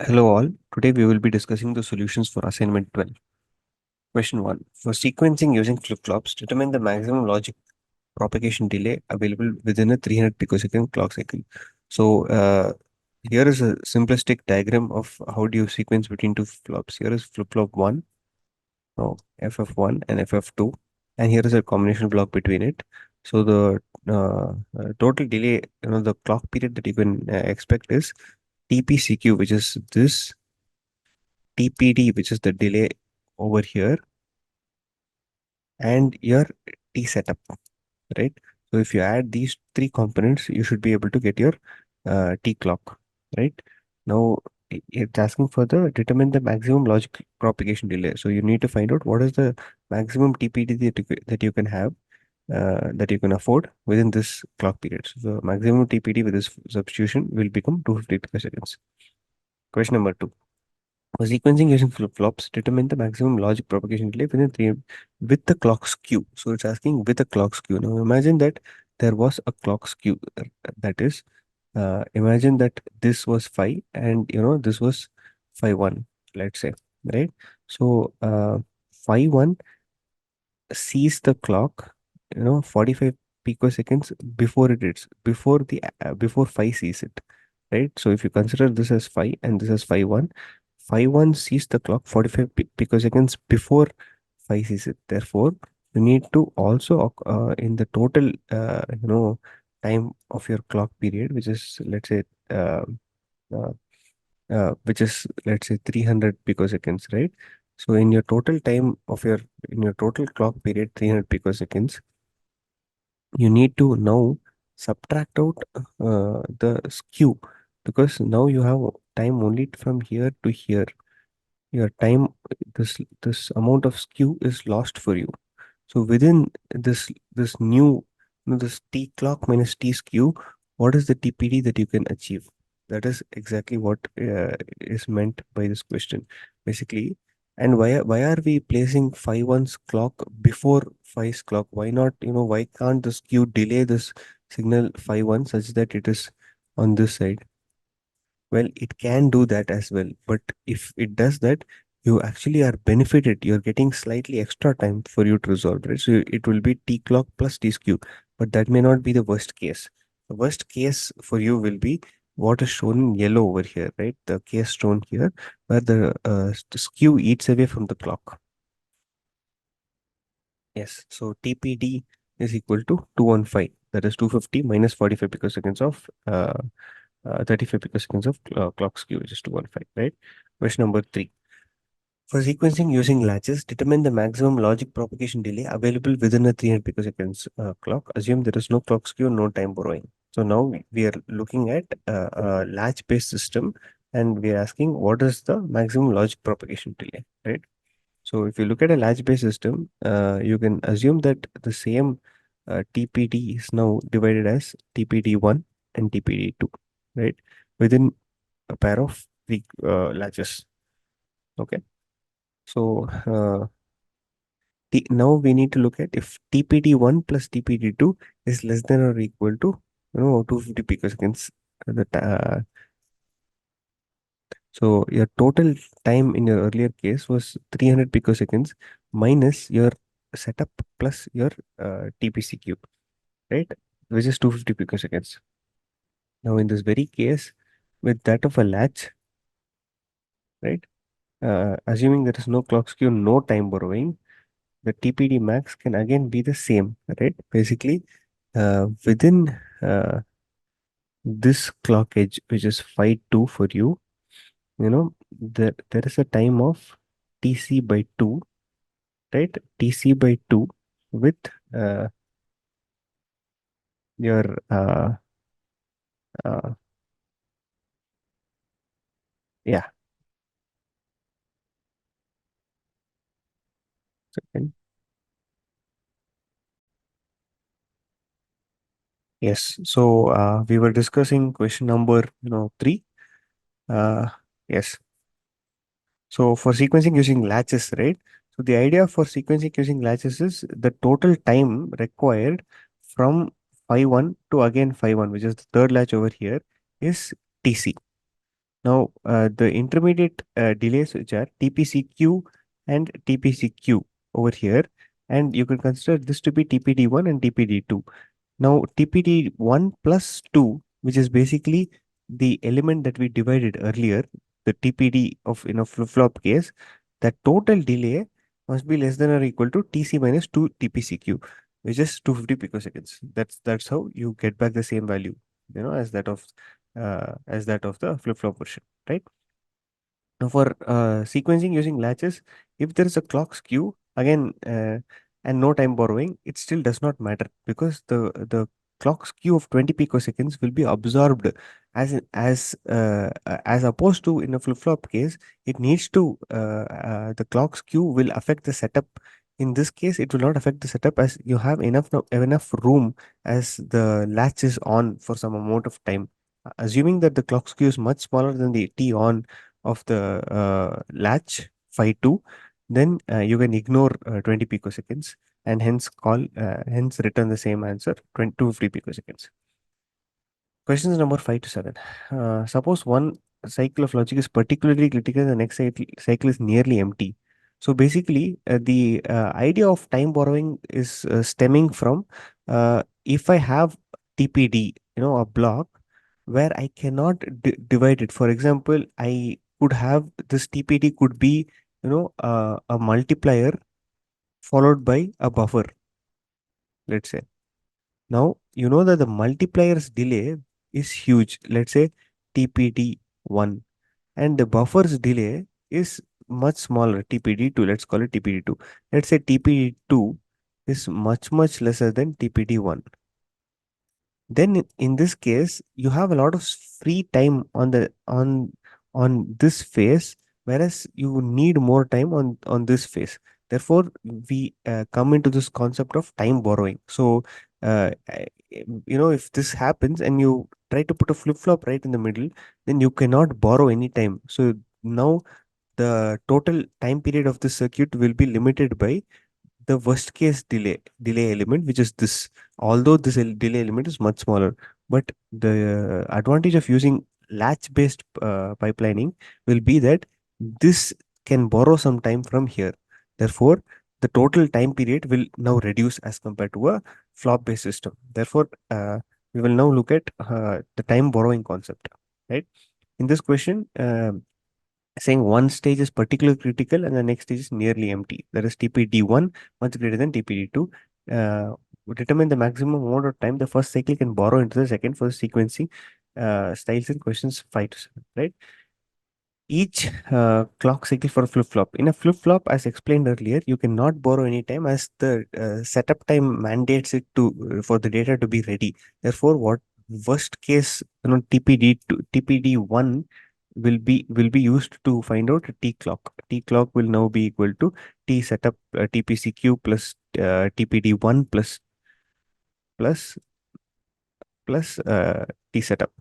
Hello all. Today we will be discussing the solutions for assignment 12. Question 1. For sequencing using flip-flops, determine the maximum logic propagation delay available within a 300 picosecond clock cycle. So here is a simplistic diagram of how do you sequence between two flip-flops. Here is flip-flop 1, no, FF1 and FF2, and here is a combination block between it. So the total delay, the clock period that you can expect is TPCQ, which is this, TPD, which is the delay over here, and your T setup, right? So if you add these three components, you should be able to get your T clock, right? Now it's asking for the determine the maximum logic propagation delay. So you need to find out what is the maximum TPD that you can have, that you can afford within this clock period. So the maximum TPD with this substitution will become 250 seconds. Question number 2. For sequencing using flip-flops, determine the maximum logic propagation delay within 3 with the clock skew. So it's asking with a clock skew. Now imagine that there was a clock skew. That is, imagine that this was 5 and this was 5-1, let's say, right? So 5-1 sees the clock, 45 picoseconds before it is before 5 sees it, right? So if you consider this as 5 and this as 5-1, 5-1 sees the clock 45 picoseconds before 5 sees it. Therefore, you need to also in the total time of your clock period, which is let's say uh, uh, which is let's say 300 picoseconds, right? So in your total time of your in your total clock period, 300 picoseconds, you need to now subtract out the skew, because now you have time only from here to here. Your time, this amount of skew is lost for you. So within this new, this T clock minus T skew, what is the TPD that you can achieve? That is exactly what is meant by this question, basically. And why are we placing 5-1's clock before 5's clock? Why not, why can't the skew delay this signal 5-1 such that it is on this side? Well, it can do that as well. But if it does that, you actually are benefited. You're getting slightly extra time for you to resolve, right? So it will be T clock plus T skew. But that may not be the worst case. The worst case for you will be what is shown in yellow over here, right? The case shown here, where the skew eats away from the clock. Yes. So TPD is equal to 215. That is 250 minus 45 picoseconds of 35 picoseconds of clock skew, which is 215, right? Question number 3. For sequencing using latches, determine the maximum logic propagation delay available within a 300 picoseconds clock. Assume there is no clock skew, no time borrowing. So now we are looking at a latch-based system, and we are asking what is the maximum logic propagation delay, right? So if you look at a latch-based system, you can assume that the same TPD is now divided as TPD1 and TPD2, right? Within a pair of the latches. Okay. So now we need to look at if TPD1 plus TPD2 is less than or equal to 250 picoseconds. So your total time in your earlier case was 300 picoseconds minus your setup plus your TPCQ, right? Which is 250 picoseconds. Now in this very case, with that of a latch, right? Assuming there is no clock skew, no time borrowing, the TPD max can again be the same, right? Basically, within this clock edge, which is 5-2 for you, there is a time of TC by 2, right? TC by 2 with your uh, yeah. Second. Yes. So we were discussing question number 3. Uh, yes. So for sequencing using latches, right? So the idea for sequencing using latches is the total time required from 5-1 to again 5-1, which is the third latch over here, is TC. Now, the intermediate delays, which are TPCQ and TPCQ over here, and you can consider this to be TPD1 and TPD2. Now, TPD1 plus 2, which is basically the element that we divided earlier, the TPD of in a flip-flop case, the total delay must be less than or equal to TC minus 2 TPCQ, which is 250 picoseconds. That's how you get back the same value, as that of the flip-flop version, right? Now, for sequencing using latches, if there is a clock skew, again, and no time borrowing, it still does not matter because the clock skew of 20 picoseconds will be absorbed as opposed to in a flip-flop case, it needs to the clock skew will affect the setup. In this case, it will not affect the setup as you have enough room as the latch is on for some amount of time. Assuming that the clock skew is much smaller than the T on of the latch phi 2, then you can ignore 20 picoseconds and hence return the same answer, 250 picoseconds. Questions number 5 to 7. Suppose one cycle of logic is particularly critical and the next cycle is nearly empty. So basically, the idea of time borrowing is stemming from if I have TPD, a block where I cannot divide it. For example, I could have this TPD could be, a multiplier followed by a buffer, let's say. Now, you know that the multiplier's delay is huge. Let's say TPD1, and the buffer's delay is much smaller, TPD2. Let's call it TPD2. Let's say TPD2 is much, much lesser than TPD1. Then in this case, you have a lot of free time on this phase, whereas you need more time on this phase. Therefore, we come into this concept of time borrowing. So, if this happens and you try to put a flip flop right in the middle, then you cannot borrow any time. So now the total time period of the circuit will be limited by the worst case delay element, which is this. Although this delay element is much smaller, but the advantage of using latch based pipelining will be that this can borrow some time from here. Therefore, the total time period will now reduce as compared to a flop based system. Therefore, we will now look at the time borrowing concept, right? In this question, saying one stage is particularly critical and the next stage is nearly empty. That is TPD1 much greater than TPD2. Uh, Determine the maximum amount of time the first cycle can borrow into the second for sequencing styles in questions 5 to 7, right? Each clock cycle for a flip flop. In a flip flop, as explained earlier, you cannot borrow any time as the setup time mandates it to for the data to be ready. Therefore, what worst case TPD1 will be used to find out T clock. T clock will now be equal to T setup TPCQ plus TPD1 plus T setup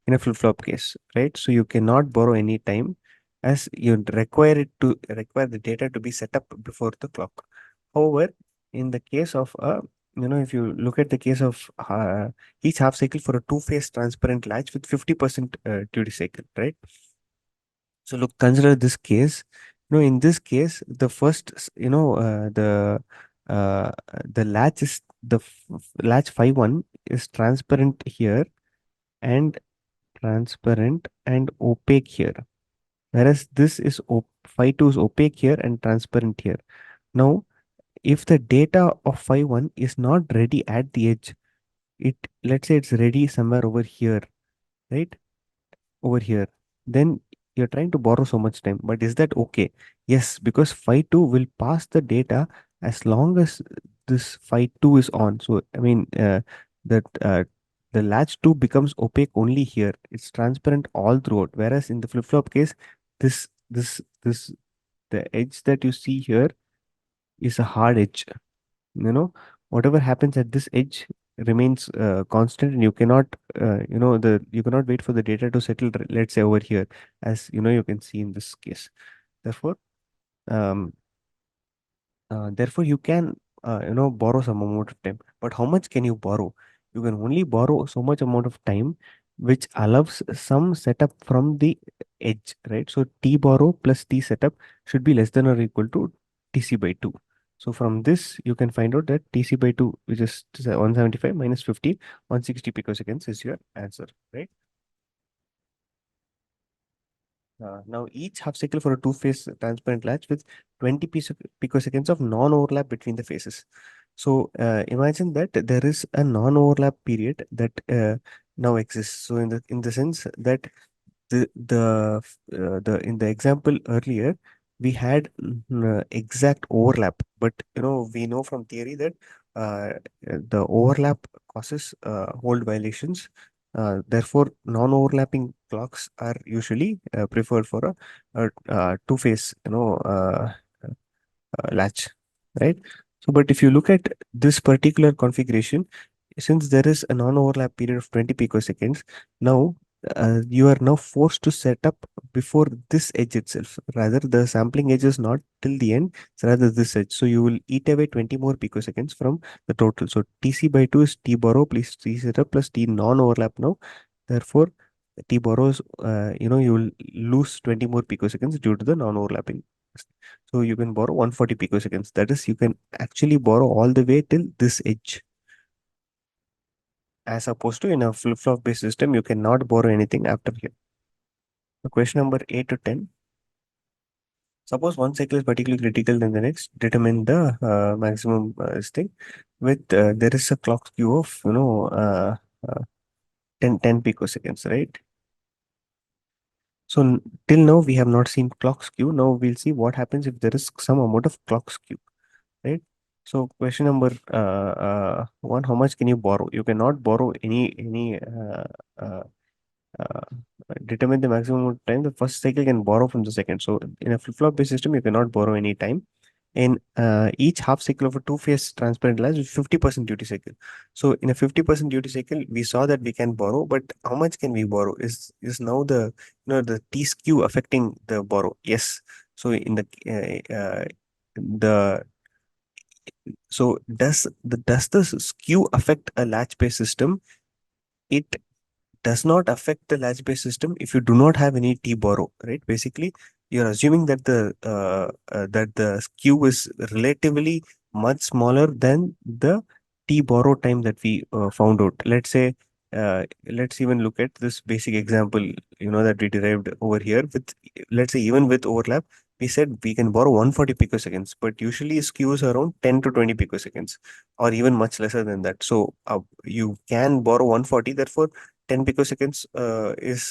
in a flip-flop case, right? So you cannot borrow any time as you require the data to be set up before the clock. However, in the case of if you look at the case of each half cycle for a two-phase transparent latch with 50% duty cycle, right? So look, consider this case. In this case, the first, uh, the latch is latch 5 1 is transparent here and transparent and opaque here, whereas this is phi 2 is opaque here and transparent here. Now, if the data of phi 1 is not ready at the edge, let's say it's ready somewhere over here, right? Over here, then you're trying to borrow so much time. But is that okay? Yes, because phi 2 will pass the data as long as this phi 2 is on. So, I mean, that the latch 2 becomes opaque only here. It's transparent all throughout. Whereas in the flip flop case, this, the edge that you see here is a hard edge. Whatever happens at this edge remains constant, and you cannot wait for the data to settle, let's say over here, as you can see in this case. Therefore, um therefore you can borrow some amount of time, but how much can you borrow? You can only borrow so much amount of time which allows some setup from the edge, right? So T borrow plus T setup should be less than or equal to TC by 2. So from this, you can find out that TC by 2, which is 175 minus 50, 160 picoseconds is your answer, right? Now, each half cycle for a two-phase transparent latch with 20 picoseconds of non-overlap between the phases. So, imagine that there is a non-overlap period that now exists. So, in the sense that the in the example earlier, we had exact overlap, but we know from theory that the overlap causes hold violations. Therefore, non-overlapping clocks are usually preferred for a two-phase latch, right? So, but if you look at this particular configuration, since there is a non-overlap period of 20 picoseconds, now you are now forced to set up before this edge itself. Rather, the sampling edge is not till the end, it's rather this edge. So you will eat away 20 more picoseconds from the total. So TC by 2 is T borrow plus T setup plus T non-overlap now. Therefore, T borrows, you will lose 20 more picoseconds due to the non-overlapping. So you can borrow 140 picoseconds. That is, you can actually borrow all the way till this edge. As opposed to in a flip-flop based system, you cannot borrow anything after here. So question number 8 to 10. Suppose one cycle is particularly critical than the next. Determine the maximum this thing. With there is a clock skew of 10 picoseconds, right? So till now we have not seen clock skew. Now we'll see what happens if there is some amount of clock skew, right? So question number one: how much can you borrow? You cannot borrow any. Uh, uh, Determine the maximum amount of time the first cycle can borrow from the second. So in a flip-flop based system, you cannot borrow any time. In each half cycle of a two-phase transparent latch is 50% duty cycle. So in a 50% duty cycle, we saw that we can borrow, but how much can we borrow? Is now the T skew affecting the borrow? Yes. So in the does the skew affect a latch based system? It does not affect the latch based system if you do not have any T borrow, right? Basically, you're assuming that the skew is relatively much smaller than the T borrow time that we found out. Let's say, let's even look at this basic example, that we derived over here with, let's say, even with overlap, we said we can borrow 140 picoseconds, but usually skew is around 10 to 20 picoseconds, or even much lesser than that. So you can borrow 140, therefore 10 picoseconds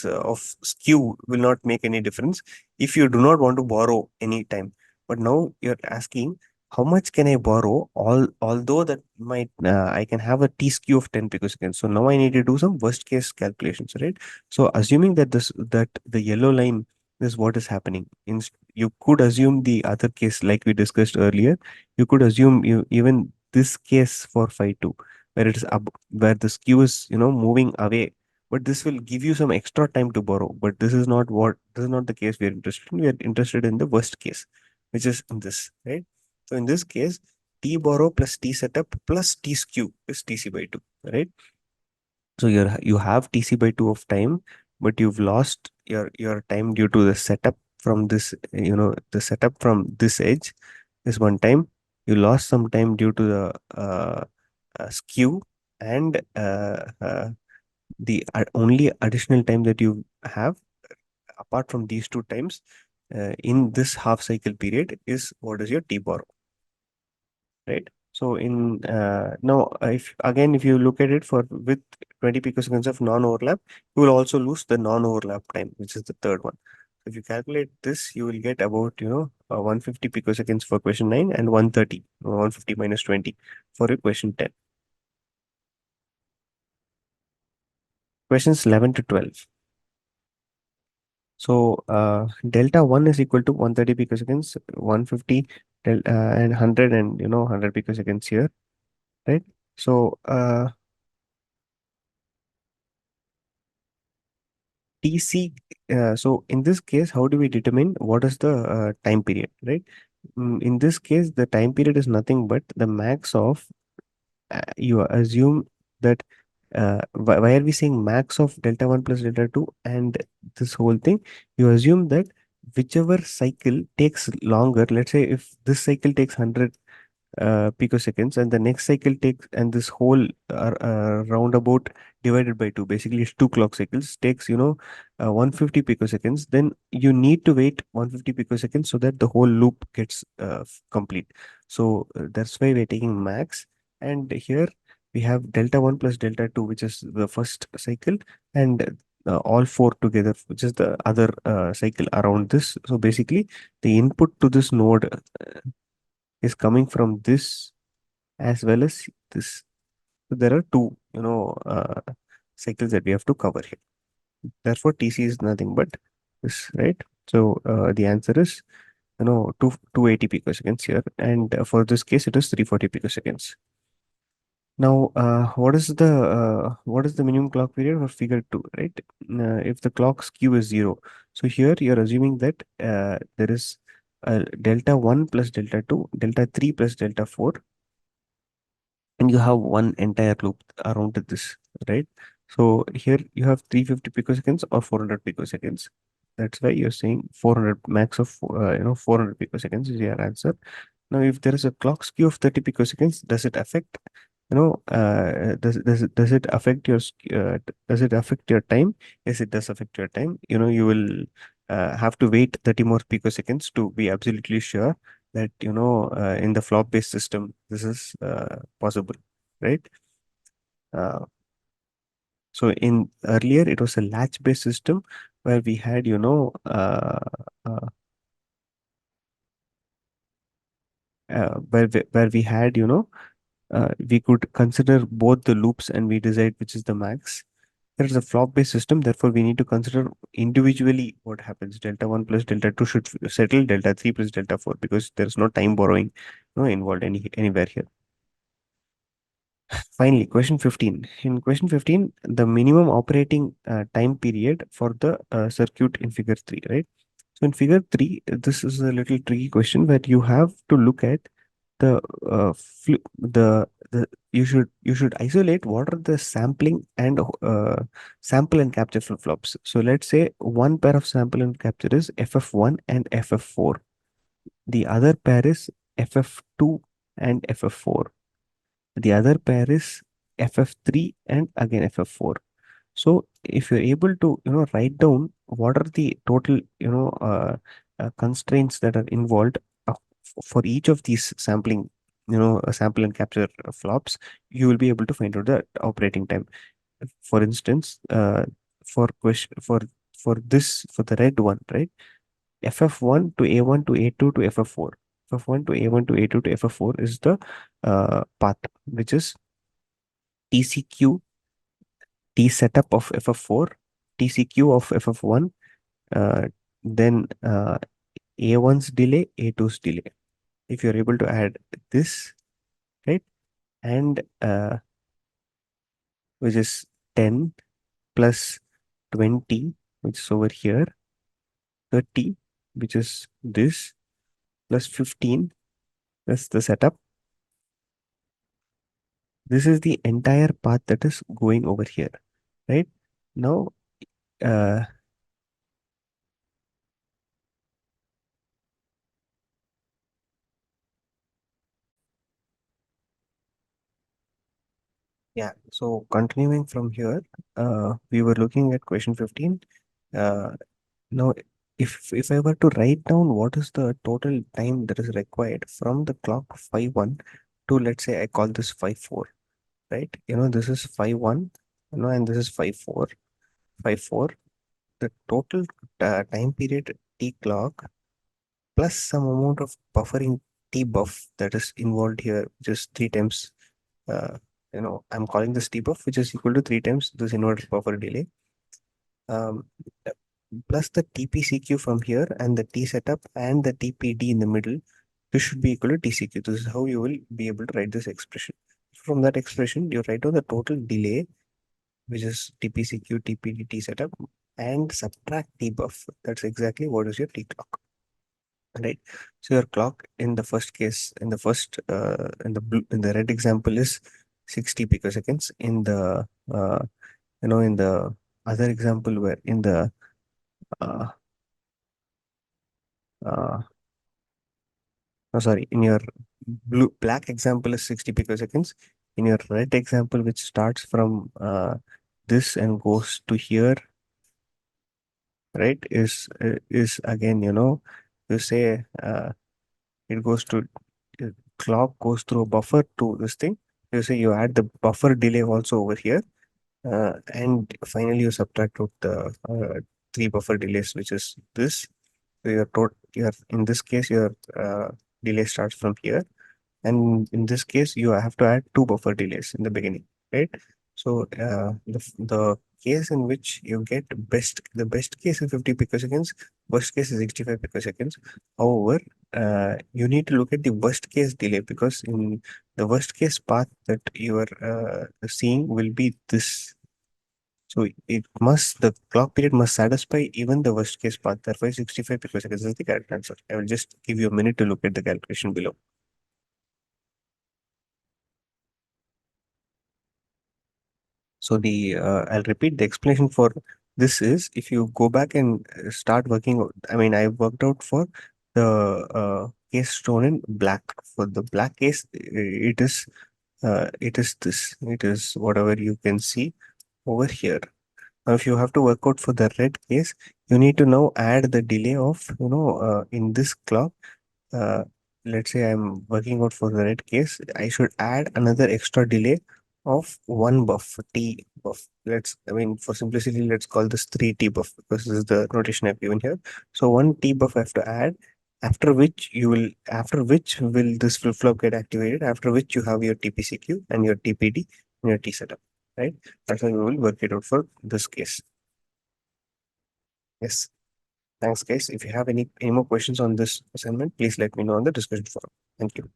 of skew will not make any difference if you do not want to borrow any time. But now you're asking, how much can I borrow? Although that might I can have a T skew of 10 picoseconds. So now I need to do some worst case calculations, right? So assuming that the yellow line is what is happening. You could assume the other case like we discussed earlier. You could assume even this case for phi 2, where it is up, where the skew is moving away, but this will give you some extra time to borrow. But this is not the case we are interested in. We are interested in the worst case, which is in this, right? So in this case, T borrow plus T setup plus T skew is TC by 2, right? So you have TC by 2 of time, but you've lost your time due to the setup from this, the setup from this edge is one time. You lost some time due to the skew, and the only additional time that you have apart from these two times in this half cycle period is what is your T borrow, right? So in now if you look at it for with 20 picoseconds of non-overlap, you will also lose the non-overlap time, which is the third one. So if you calculate this, you will get about 150 picoseconds for question 9 and 130, 150 minus 20 for your question 10. Questions 11 to 12. So delta 1 is equal to 130 picoseconds, 150 and 100 and 100 picoseconds here, right? So TC, so in this case, how do we determine what is the time period, right? In this case, the time period is nothing but the max of, you assume that why are we saying max of delta 1 plus delta 2 and this whole thing? You assume that whichever cycle takes longer, let's say if this cycle takes 100 picoseconds and the next cycle takes, and this whole roundabout divided by 2, basically it's 2 clock cycles, takes 150 picoseconds, then you need to wait 150 picoseconds so that the whole loop gets complete. So that's why we're taking max. And here we have delta 1 plus delta 2, which is the first cycle, and all four together, which is the other cycle around this. So basically the input to this node is coming from this as well as this. So there are two, cycles that we have to cover here. Therefore, TC is nothing but this, right? So the answer is, 280 picoseconds here, and for this case, it is 340 picoseconds. Now, what is the minimum clock period for figure two, right? If the clock skew is zero, so here you're assuming that there is delta one plus delta two, delta three plus delta four, and you have one entire loop around this, right? So here you have 350 picoseconds or 400 picoseconds. That's why you're saying 400, max of 400 picoseconds is your answer. Now, if there is a clock skew of 30 picoseconds, does it affect, does it affect your does it affect your time? Yes, it does affect your time. You will have to wait 30 more picoseconds to be absolutely sure that in the flop based system this is possible, right? uh, so in earlier it was a latch based system where we had uh, where we had we could consider both the loops and we decide which is the max. There is a flop based system, therefore we need to consider individually what happens. Delta 1 plus delta 2 should settle delta 3 plus delta 4 because there is no time borrowing involved anywhere here. Finally, question 15. In question 15, the minimum operating time period for the circuit in figure 3, right? So in figure 3, this is a little tricky question where you have to look at the the you should isolate what are the sampling and sample and capture flip-flops. So let's say one pair of sample and capture is FF1 and FF4. The other pair is FF2 and FF4. The other pair is FF3 and again FF4. So if you're able to, write down what are the total, constraints that are involved for each of these sampling, sample and capture flops, you will be able to find out the operating time. For instance, for question for the red one, right? FF1 to A1 to A2 to FF4. FF1 to A1 to A2 to FF4 is the path, which is TCQ, T setup of FF4, TCQ of FF1, then A1's delay, A2's delay. If you're able to add this, right, and which is 10 plus 20, which is over here, 30, which is this, plus 15, that's the setup. This is the entire path that is going over here, right? Now, uh, yeah, so continuing from here, we were looking at question 15. Uh, Now, if I were to write down what is the total time that is required from the clock 5:1 to, let's say I call this 5:4, right? This is 5:1, and this is 5:4, 5:4. The total time period T clock plus some amount of buffering T buff that is involved here, which is three times, I'm calling this T buff, which is equal to three times this inverted buffer delay. Um, plus the TPCQ from here and the T setup and the TPD in the middle, this should be equal to TCQ. This is how you will be able to write this expression. From that expression, you write down the total delay, which is TPCQ, TPD, T setup, and subtract T buff. That's exactly what is your T clock, right? So your clock in the first case, in the first, in the red example is 60 picoseconds. In the in the other example, where in the uh, uh, no, sorry, in your black example is 60 picoseconds. In your red example, which starts from this and goes to here, right, is again, you say it goes to uh, clock goes through a buffer to this thing. You say you add the buffer delay also over here, and finally you subtract out the three buffer delays, which is this. So your in this case your delay starts from here, and in this case you have to add two buffer delays in the beginning, right? So the case in which you get the best case is 50 picoseconds, worst case is 65 picoseconds. However, you need to look at the worst case delay, because in the worst case path that you are seeing will be this. So the clock period must satisfy even the worst case path. Therefore, 65 picoseconds is the correct answer. I will just give you a minute to look at the calculation below. So I'll repeat the explanation for this is, if you go back and start working, I mean, I worked out for the case shown in black. For the black case, it is whatever you can see over here. Now, if you have to work out for the red case, you need to now add the delay of, in this clock, uh, let's say I'm working out for the red case, I should add another extra delay of one buff, T buff. I mean, for simplicity, let's call this 3T buff, because this is the notation I've given here. So one T buff I have to add, after which will this flip-flop get activated, after which you have your TPCQ and your TPD and your T setup, right? That's how we will work it out for this case. Yes. Thanks, guys. If you have any more questions on this assignment, please let me know on the discussion forum. Thank you.